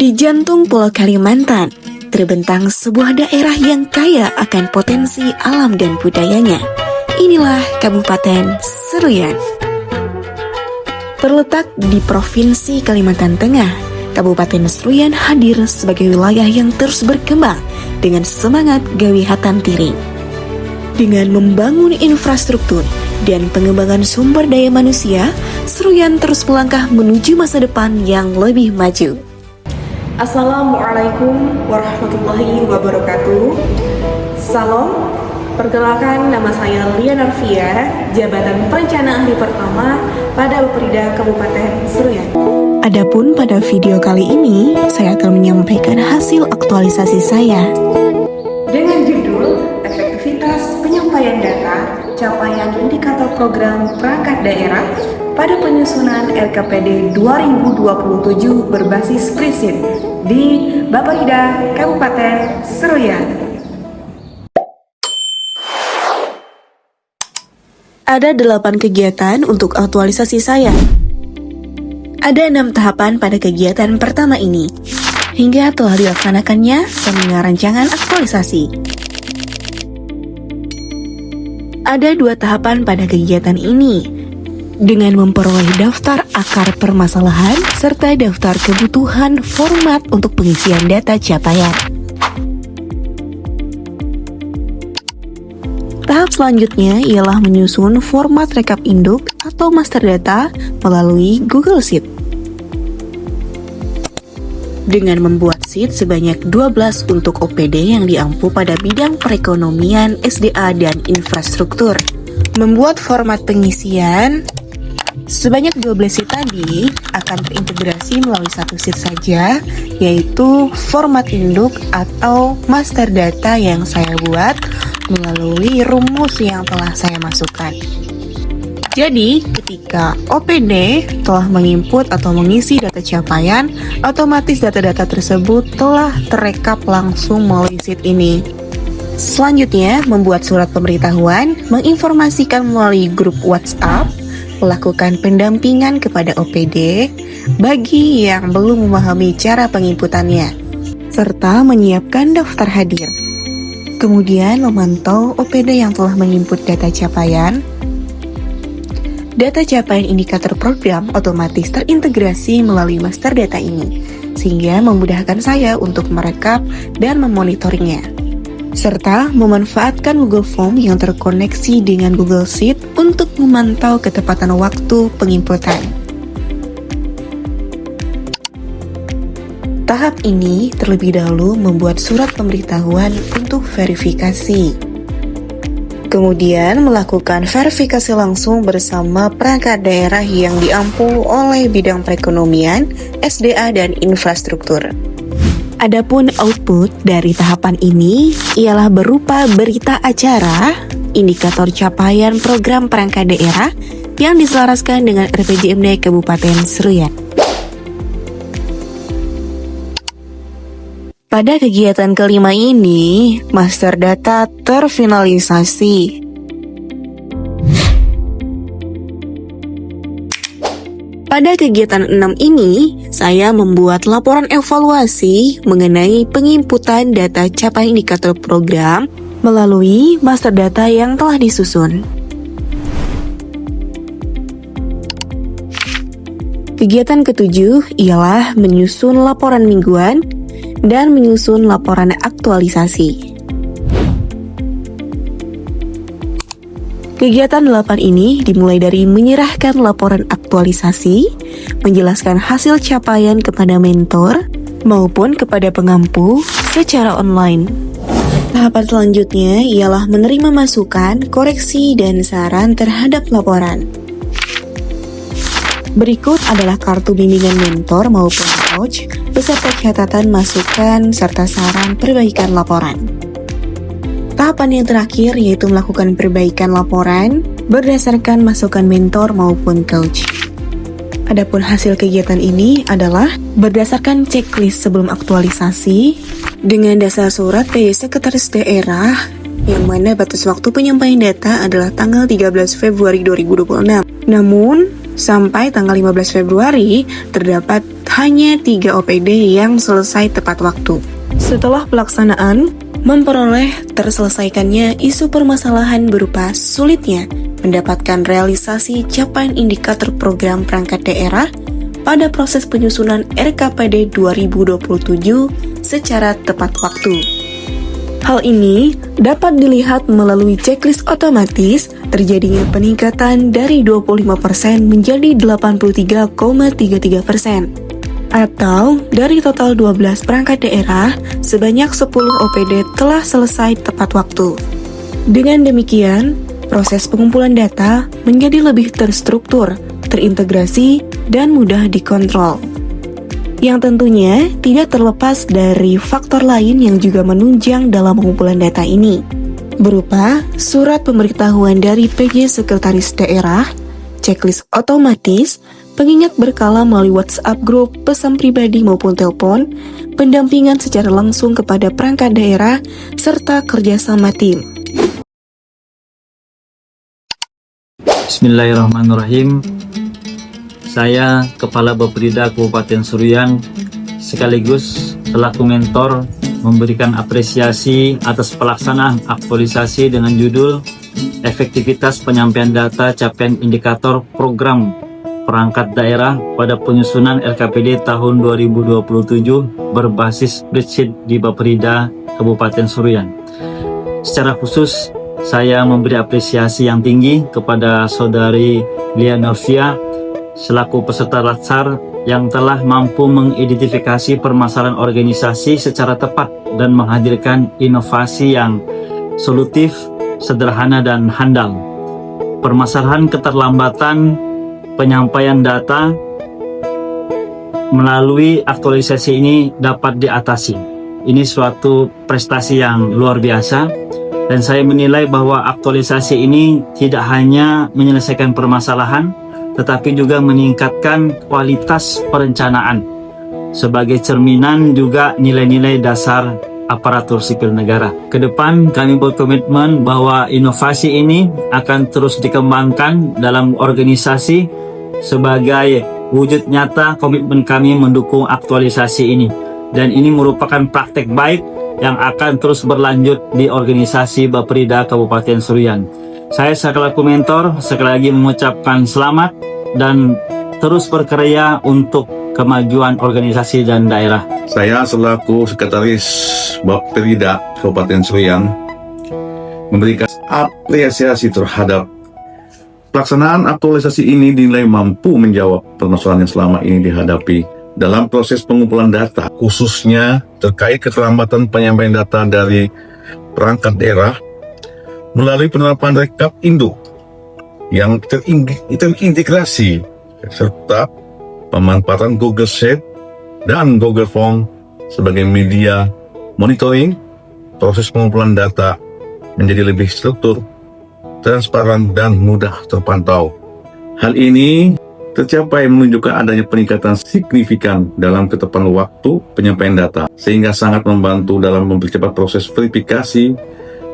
Di jantung Pulau Kalimantan, terbentang sebuah daerah yang kaya akan potensi alam dan budayanya. Inilah Kabupaten Seruyan. Terletak di Provinsi Kalimantan Tengah, Kabupaten Seruyan hadir sebagai wilayah yang terus berkembang dengan semangat Gawihatan Tiring. Dengan membangun infrastruktur dan pengembangan sumber daya manusia, Seruyan terus melangkah menuju masa depan yang lebih maju. Assalamualaikum warahmatullahi wabarakatuh. Salam, perkenalkan nama saya Lia Narvia, jabatan perencana ahli pertama pada Bapeda Kabupaten Seruyan. Adapun pada video kali ini, saya akan menyampaikan hasil aktualisasi saya Dengan judul Efektivitas Penyampaian Data, Capaian Indikator Program Perangkat Daerah pada penyusunan RKPD 2027 berbasis prinsip di Bapeda Kabupaten Seruyan. Ada 8 kegiatan untuk aktualisasi saya. Ada 6 tahapan pada kegiatan pertama ini. Hingga telah dilaksanakannya seminar rancangan aktualisasi. Ada 2 tahapan pada kegiatan ini, dengan memperoleh daftar akar permasalahan serta daftar kebutuhan format untuk pengisian data capaian. Tahap selanjutnya ialah menyusun format rekap induk atau master data melalui Google Sheet. Dengan membuat sheet sebanyak 12 untuk OPD yang diampu pada bidang perekonomian, SDA, dan infrastruktur. Membuat format pengisian sebanyak 12 sheet tadi akan terintegrasi melalui satu sheet saja, yaitu format induk atau master data yang saya buat melalui rumus yang telah saya masukkan. Jadi, ketika OPD telah menginput atau mengisi data capaian, otomatis data-data tersebut telah terekap langsung melalui sheet ini. Selanjutnya, membuat surat pemberitahuan, menginformasikan melalui grup WhatsApp, melakukan pendampingan kepada OPD bagi yang belum memahami cara penginputannya, serta menyiapkan daftar hadir. Kemudian memantau OPD yang telah menginput data capaian. Data capaian indikator program otomatis terintegrasi melalui master data ini, sehingga memudahkan saya untuk merekap dan memonitoringnya, serta memanfaatkan Google Form yang terkoneksi dengan Google Sheet untuk memantau ketepatan waktu penginputan. Tahap ini terlebih dahulu membuat surat pemberitahuan untuk verifikasi. Kemudian melakukan verifikasi langsung bersama perangkat daerah yang diampu oleh bidang perekonomian, SDA, dan infrastruktur. Adapun output dari tahapan ini ialah berupa berita acara, indikator capaian program perangkat daerah yang diselaraskan dengan RPJMD Kabupaten Seruyan. Pada kegiatan kelima ini, master data terfinalisasi. Pada kegiatan 6 ini, saya membuat laporan evaluasi mengenai penginputan data capaian indikator program melalui master data yang telah disusun. Kegiatan ketujuh ialah menyusun laporan mingguan dan menyusun laporan aktualisasi. Kegiatan 8 ini dimulai dari menyerahkan laporan aktualisasi, menjelaskan hasil capaian kepada mentor maupun kepada pengampu secara online. Tahapan selanjutnya ialah menerima masukan, koreksi, dan saran terhadap laporan. Berikut adalah kartu bimbingan mentor maupun coach beserta catatan masukan serta saran perbaikan laporan. Tahapan yang terakhir yaitu melakukan perbaikan laporan berdasarkan masukan mentor maupun coach. Adapun hasil kegiatan ini adalah berdasarkan checklist sebelum aktualisasi dengan dasar surat dari Sekretaris Daerah yang mana batas waktu penyampaian data adalah tanggal 13 Februari 2026. Namun, sampai tanggal 15 Februari terdapat hanya 3 OPD yang selesai tepat waktu. Setelah pelaksanaan, memperoleh terselesaikannya isu permasalahan berupa sulitnya mendapatkan realisasi capaian indikator program perangkat daerah pada proses penyusunan RKPD 2027 secara tepat waktu. Hal ini dapat dilihat melalui checklist otomatis terjadinya peningkatan dari 25% menjadi 83,33%. Atau dari total 12 perangkat daerah, sebanyak 10 OPD telah selesai tepat waktu. Dengan demikian, proses pengumpulan data menjadi lebih terstruktur, terintegrasi, dan mudah dikontrol. Yang tentunya tidak terlepas dari faktor lain yang juga menunjang dalam pengumpulan data ini, berupa surat pemberitahuan dari PJ Sekretaris Daerah, checklist otomatis, pengingat berkala melalui WhatsApp grup, pesan pribadi maupun telepon, pendampingan secara langsung kepada perangkat daerah, serta kerjasama tim. Bismillahirrahmanirrahim. Saya Kepala Bapeda Kabupaten Seruyan sekaligus selaku mentor memberikan apresiasi atas pelaksanaan aktualisasi dengan judul Efektivitas Penyampaian Data Capaian Indikator Program Perangkat Daerah pada Penyusunan RKPD tahun 2027 berbasis spreadsheet di Bapeda Kabupaten Seruyan. Secara khusus, saya memberi apresiasi yang tinggi kepada Saudari Lia Norvia selaku peserta latsar yang telah mampu mengidentifikasi permasalahan organisasi secara tepat dan menghadirkan inovasi yang solutif, sederhana, dan handal. Permasalahan keterlambatan penyampaian data melalui aktualisasi ini dapat diatasi. Ini suatu prestasi yang luar biasa, dan saya menilai bahwa aktualisasi ini tidak hanya menyelesaikan permasalahan, tetapi juga meningkatkan kualitas perencanaan sebagai cerminan juga nilai-nilai dasar aparatur sipil negara. Kedepan kami berkomitmen bahwa inovasi ini akan terus dikembangkan dalam organisasi sebagai wujud nyata komitmen kami mendukung aktualisasi ini. Dan ini merupakan praktek baik yang akan terus berlanjut di organisasi Bapeda Kabupaten Seruyan. Saya selaku mentor sekali lagi mengucapkan selamat dan terus berkarya untuk kemajuan organisasi dan daerah. Saya selaku Sekretaris Bapeda Kabupaten Seruyan memberikan apresiasi terhadap pelaksanaan aktualisasi ini dinilai mampu menjawab permasalahan yang selama ini dihadapi dalam proses pengumpulan data, khususnya terkait keterlambatan penyampaian data dari perangkat daerah melalui penerapan Rekap Indo yang terintegrasi serta pemanfaatan Google Sheet dan Google Form sebagai media monitoring proses pengumpulan data menjadi lebih struktur, transparan, dan mudah terpantau. Hal ini tercapai menunjukkan adanya peningkatan signifikan dalam ketepatan waktu penyampaian data, sehingga sangat membantu dalam mempercepat proses verifikasi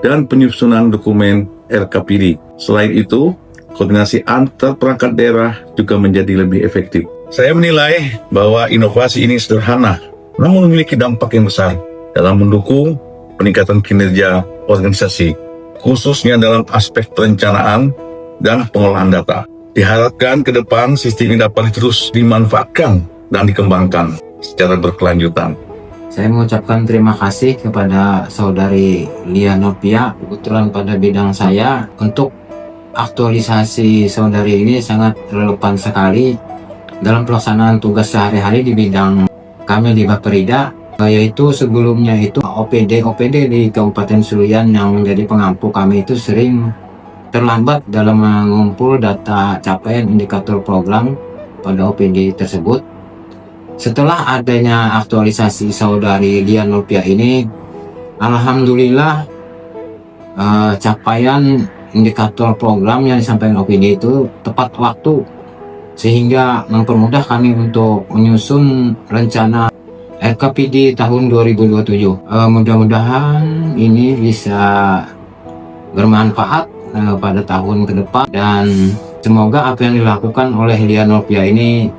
dan penyusunan dokumen RKPD. Selain itu, koordinasi antar perangkat daerah juga menjadi lebih efektif. Saya menilai bahwa inovasi ini sederhana, namun memiliki dampak yang besar dalam mendukung peningkatan kinerja organisasi, khususnya dalam aspek perencanaan dan pengolahan data. Diharapkan ke depan sistem ini dapat terus dimanfaatkan dan dikembangkan secara berkelanjutan. Saya mengucapkan terima kasih kepada Saudari Lia Norvia, kebetulan pada bidang saya. Untuk aktualisasi saudari ini sangat relevan sekali dalam pelaksanaan tugas sehari-hari di bidang kami di Bapeda, yaitu sebelumnya itu OPD di Kabupaten Seruyan yang menjadi pengampu kami itu sering terlambat dalam mengumpul data capaian indikator program pada OPD tersebut. Setelah adanya aktualisasi saudari Lia Norvia ini, alhamdulillah capaian indikator program yang disampaikan OPD itu tepat waktu, sehingga mempermudah kami untuk menyusun rencana RKPD tahun 2027. Mudah-mudahan ini bisa bermanfaat pada tahun ke depan, dan semoga apa yang dilakukan oleh Lia Norvia ini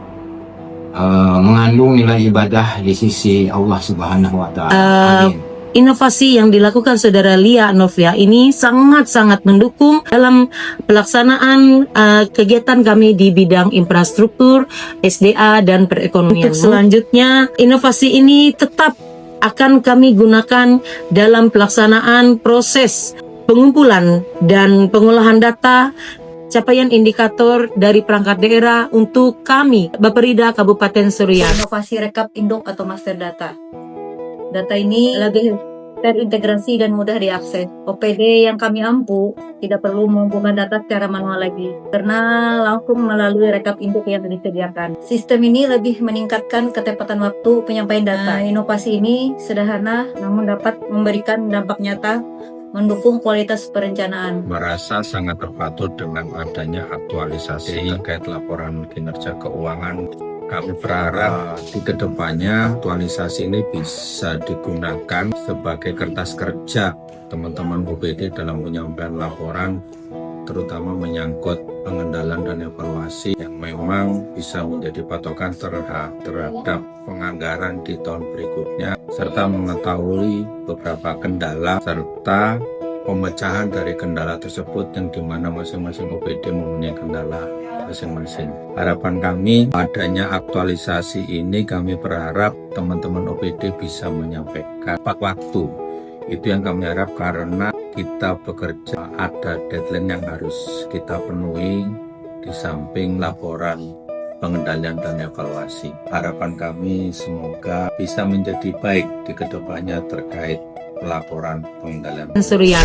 mengandung nilai ibadah di sisi Allah Subhanahu wa Ta'ala. Amin. Inovasi yang dilakukan Saudara Lia Novia ini sangat-sangat mendukung dalam pelaksanaan kegiatan kami di bidang infrastruktur, SDA, dan perekonomian. Untuk selanjutnya, inovasi ini tetap akan kami gunakan dalam pelaksanaan proses pengumpulan dan pengolahan data capaian indikator dari perangkat daerah untuk kami, Bapperida Kabupaten Seruyan. Inovasi rekap induk atau master data. Data ini lebih terintegrasi dan mudah diakses. OPD yang kami ampu tidak perlu mengumpulkan data secara manual lagi, karena langsung melalui rekap induk yang disediakan. Sistem ini lebih meningkatkan ketepatan waktu penyampaian data. Inovasi ini sederhana namun dapat memberikan dampak nyata mendukung kualitas perencanaan. Merasa sangat terpatut dengan adanya aktualisasi terkait laporan kinerja keuangan. Kami berharap di kedepannya aktualisasi ini bisa digunakan sebagai kertas kerja teman-teman OPD dalam penyampaian laporan, terutama menyangkut pengendalian dan evaluasi yang memang bisa menjadi patokan terhadap penganggaran di tahun berikutnya, serta mengetahui beberapa kendala serta pemecahan dari kendala tersebut yang dimana masing-masing OPD mempunyai kendala masing-masing. Harapan kami adanya aktualisasi ini, kami berharap teman-teman OPD bisa menyampaikan tepat waktu. Itu yang kami harap, karena kita bekerja ada deadline yang harus kita penuhi di samping laporan pengendalian dan evaluasi. Harapan kami semoga bisa menjadi baik di kedepannya terkait laporan pengendalian. Seruyan.